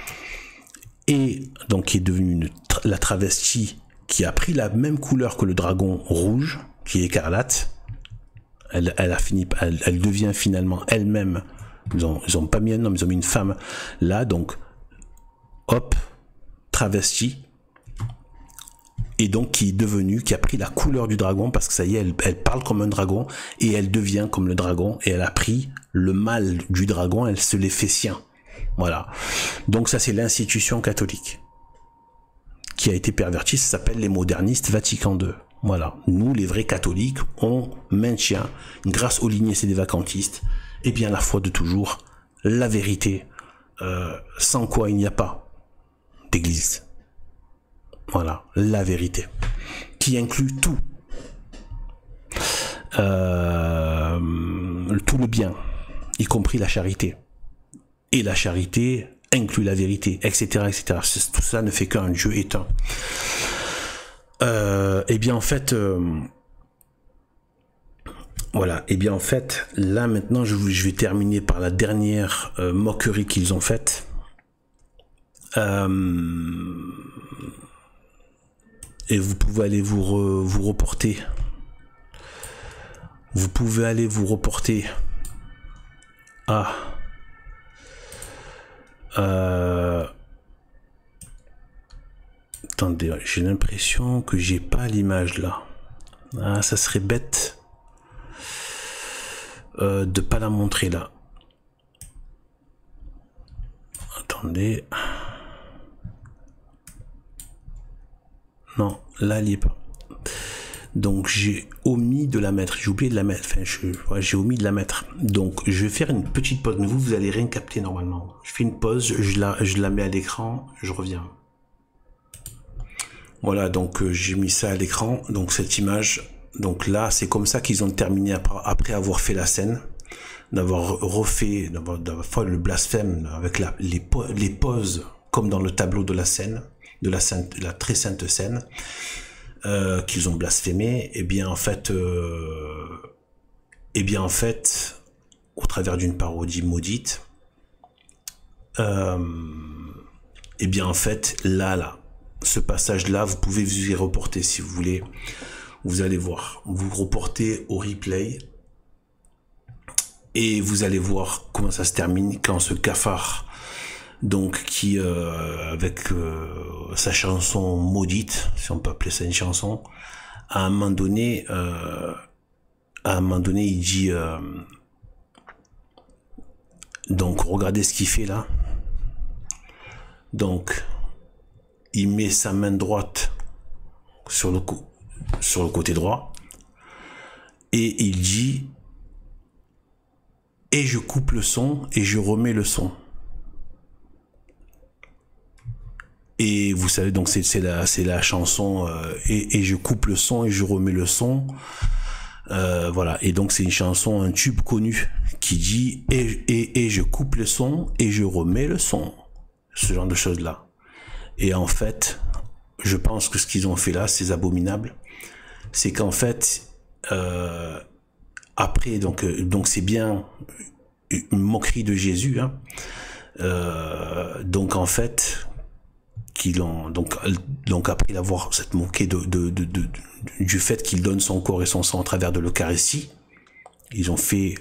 et donc qui est devenue la travestie, qui a pris la même couleur que le dragon rouge, qui est écarlate. Elle devient finalement elle-même. Ils ont pas mis un homme, ils ont mis une femme là, donc hop, travestie. Et donc qui a pris la couleur du dragon, parce que ça y est, elle parle comme un dragon, et elle devient comme le dragon, et elle a pris le mal du dragon, elle se l'est fait sien. Voilà. Donc ça, c'est l'institution catholique qui a été pervertie, ça s'appelle les modernistes Vatican II. Voilà. Nous, les vrais catholiques, on maintient, grâce aux lignées sédévacantistes, et bien la foi de toujours, la vérité, sans quoi il n'y a pas d'église. Voilà, la vérité, qui inclut tout, tout le bien, y compris la charité. Et la charité inclut la vérité, etc., etc. Tout ça ne fait qu'un Dieu éteint. Et bien en fait, voilà. Et bien en fait, là maintenant, je vais terminer par la dernière moquerie qu'ils ont faite. Et vous pouvez aller vous reporter. Vous pouvez aller vous reporter à attendez, j'ai l'impression que j'ai pas l'image là. Ah, ça serait bête de pas la montrer là. Attendez. Non, là, elle y est pas. Donc, j'ai omis de la mettre. J'ai oublié de la mettre. Enfin, j'ai omis de la mettre. Donc, je vais faire une petite pause. Mais vous allez rien capter normalement. Je fais une pause, je la mets à l'écran, je reviens. Voilà, donc j'ai mis ça à l'écran. Donc, cette image. Donc là, c'est comme ça qu'ils ont terminé après avoir fait la scène. D'avoir refait, d'avoir fait le blasphème avec les poses comme dans le tableau de la scène. De la très sainte scène qu'ils ont blasphémé, et bien en fait au travers d'une parodie maudite, et bien en fait là ce passage là, vous pouvez vous y reporter si vous voulez, vous allez voir, vous reportez au replay et vous allez voir comment ça se termine quand ce cafard, donc qui avec sa chanson maudite, si on peut appeler ça une chanson, à un moment donné il dit donc regardez ce qu'il fait là. Donc il met sa main droite sur le côté droit et il dit et je coupe le son et je remets le son. Et vous savez, donc c'est la chanson et je coupe le son et je remets le son. Voilà. Et donc c'est une chanson, un tube connu qui dit et je coupe le son et je remets le son. Ce genre de choses là. Et en fait, je pense que ce qu'ils ont fait là, c'est abominable. C'est qu'en fait, après, donc c'est bien une moquerie de Jésus. Hein. Donc en fait, qu'ils ont donc après l'avoir cette moquée du fait qu'il donne son corps et son sang à travers de l'Eucharistie, ils ont fait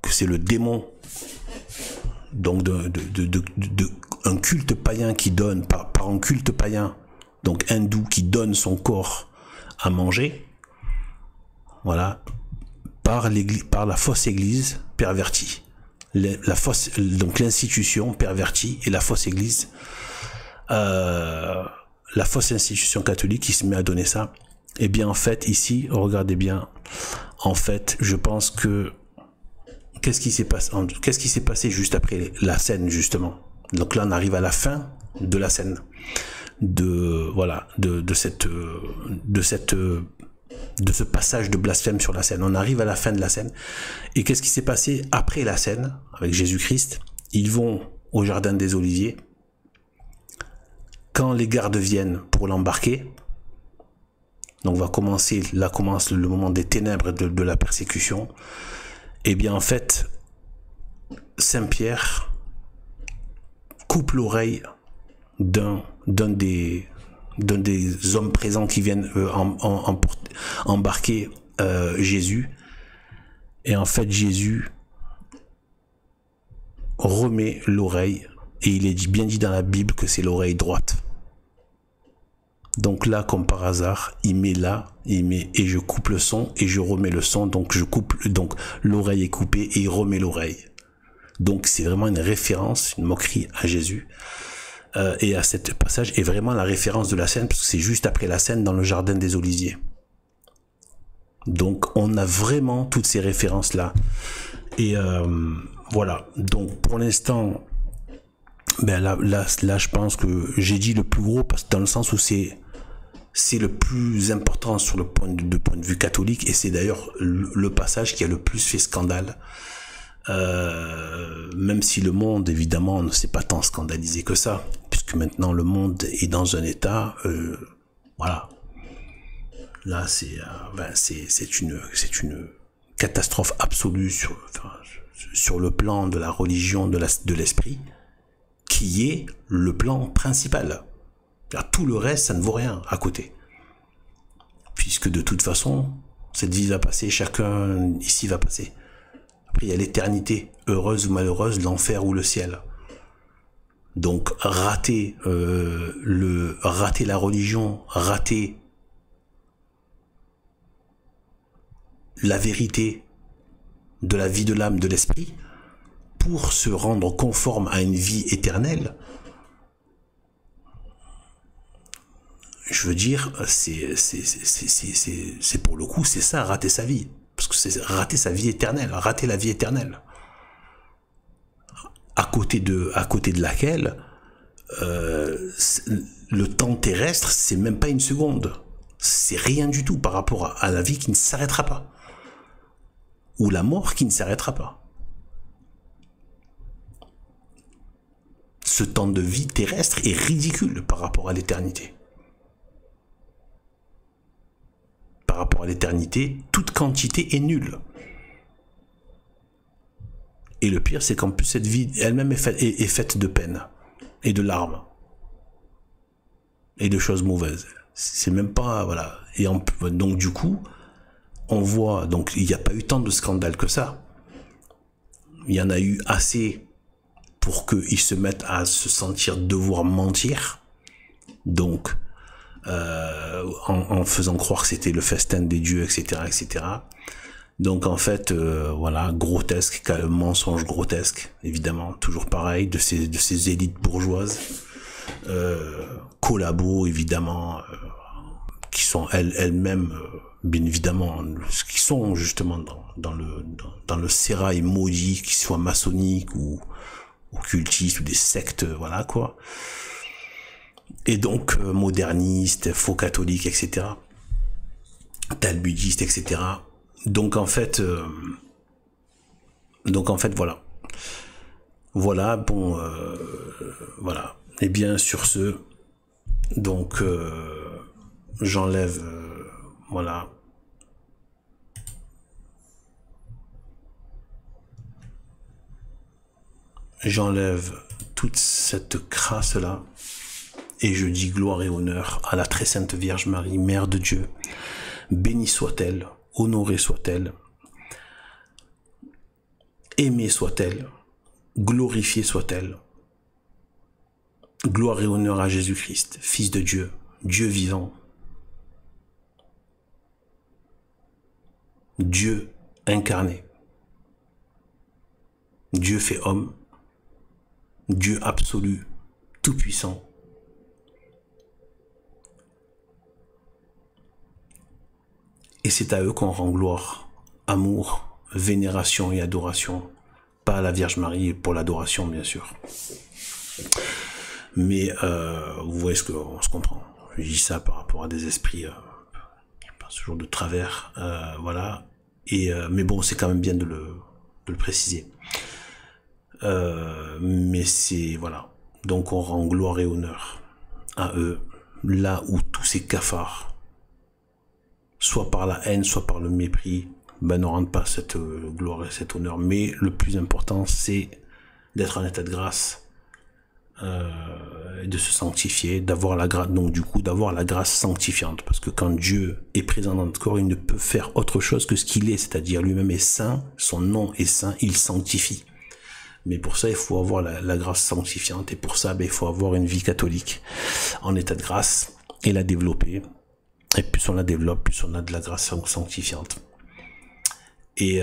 que c'est le démon, donc un culte païen qui donne par un culte païen, donc hindou, qui donne son corps à manger, voilà, par la fausse église pervertie. Donc l'institution pervertie et la fausse église, la fausse institution catholique qui se met à donner ça. Et bien en fait ici, regardez bien, en fait je pense que qu'est-ce qui s'est passé juste après la scène justement. Donc là on arrive à la fin de la scène de ce passage de blasphème sur la scène. On arrive à la fin de la scène. Et qu'est-ce qui s'est passé après la scène avec Jésus-Christ? Ils vont au jardin des Oliviers. Quand les gardes viennent pour l'embarquer, donc commence le moment des ténèbres de la persécution. Et bien en fait, Saint-Pierre coupe l'oreille d'un des hommes présents qui viennent embarquer Jésus. Et en fait, Jésus remet l'oreille, et il est bien dit dans la Bible que c'est l'oreille droite. Donc là, comme par hasard, il met et je coupe le son et je remets le son. Donc l'oreille est coupée et il remet l'oreille. Donc c'est vraiment une référence, une moquerie à Jésus. Et à cet passage est vraiment la référence de la scène, parce que c'est juste après la scène dans le jardin des Oliviers. Donc on a vraiment toutes ces références là. Et voilà. Donc pour l'instant, ben là je pense que j'ai dit le plus gros, parce que dans le sens où c'est le plus important sur le point de vue catholique, et c'est d'ailleurs le passage qui a le plus fait scandale. Même si le monde évidemment ne s'est pas tant scandalisé que ça, puisque maintenant le monde est dans un état voilà, là c'est une catastrophe absolue sur le plan de la religion, de l'esprit, qui est le plan principal. Tout le reste, ça ne vaut rien à côté, puisque de toute façon cette vie va passer, chacun ici va passer. Après, il y a l'éternité, heureuse ou malheureuse, l'enfer ou le ciel. Donc, rater la religion, rater la vérité de la vie de l'âme, de l'esprit, pour se rendre conforme à une vie éternelle, je veux dire, c'est pour le coup, c'est ça, rater sa vie. Parce que c'est rater sa vie éternelle, rater la vie éternelle. À côté de laquelle, le temps terrestre, c'est même pas une seconde. C'est rien du tout par rapport à la vie qui ne s'arrêtera pas. Ou la mort qui ne s'arrêtera pas. Ce temps de vie terrestre est ridicule par rapport à l'éternité. Par rapport à l'éternité, toute quantité est nulle. Et le pire, c'est qu'en plus, cette vie elle-même est faite de peine, et de larmes, et de choses mauvaises. C'est même pas, voilà. Et donc, du coup, on voit, donc, il n'y a pas eu tant de scandales que ça. Il y en a eu assez pour qu'ils se mettent à se sentir devoir mentir. Donc, en faisant croire que c'était le festin des dieux, etc., etc. Donc en fait, voilà, grotesque, mensonge grotesque, évidemment, toujours pareil, de ces élites bourgeoises, collabos, évidemment, qui sont elles-mêmes, bien évidemment, qui sont justement dans le sérail maudit, qu'ils soient maçonniques ou occultistes ou des sectes, voilà quoi. Et donc modernistes, faux catholiques, etc. Talmudistes, etc. Donc en fait, voilà. Voilà, bon, voilà. Et bien sur ce, donc j'enlève, voilà. J'enlève toute cette crasse-là. Et je dis gloire et honneur à la très sainte Vierge Marie, Mère de Dieu. Bénie soit-elle, honorée soit-elle, aimée soit-elle, glorifiée soit-elle. Gloire et honneur à Jésus-Christ, Fils de Dieu, Dieu vivant. Dieu incarné, Dieu fait homme, Dieu absolu, tout-puissant. Et c'est à eux qu'on rend gloire, amour, vénération et adoration. Pas à la Vierge Marie pour l'adoration, bien sûr. Mais vous voyez ce qu'on se comprend. Je dis ça par rapport à des esprits qui passent toujours de travers. Voilà. Mais bon, c'est quand même bien de le préciser. Mais c'est... Voilà. Donc on rend gloire et honneur à eux, là où tous ces cafards, soit par la haine, soit par le mépris, ne rendent pas cette gloire et cet honneur. Mais le plus important, c'est d'être en état de grâce, de se sanctifier, d'avoir la grâce, donc du coup d'avoir la grâce sanctifiante, parce que quand Dieu est présent dans notre corps, il ne peut faire autre chose que ce qu'il est, c'est-à-dire lui-même est saint, son nom est saint, il sanctifie. Mais pour ça, il faut avoir la grâce sanctifiante, et pour ça, il faut avoir une vie catholique en état de grâce et la développer. Et plus on la développe, plus on a de la grâce sanctifiante. Et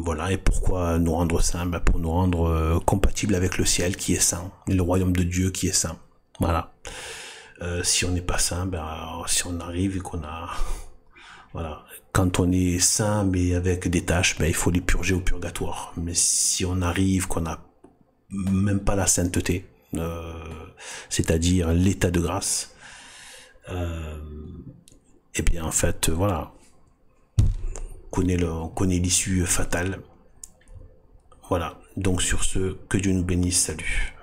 voilà, et pourquoi nous rendre saints? Pour nous rendre compatibles avec le ciel qui est saint, et le royaume de Dieu qui est saint. Voilà. Si on n'est pas saint, si on arrive et qu'on a... Voilà. Quand on est saint, mais avec des tâches, il faut les purger au purgatoire. Mais si on arrive, qu'on n'a même pas la sainteté, c'est-à-dire l'état de grâce, et bien en fait, voilà, on connaît l'issue fatale. Voilà, donc sur ce, que Dieu nous bénisse, salut.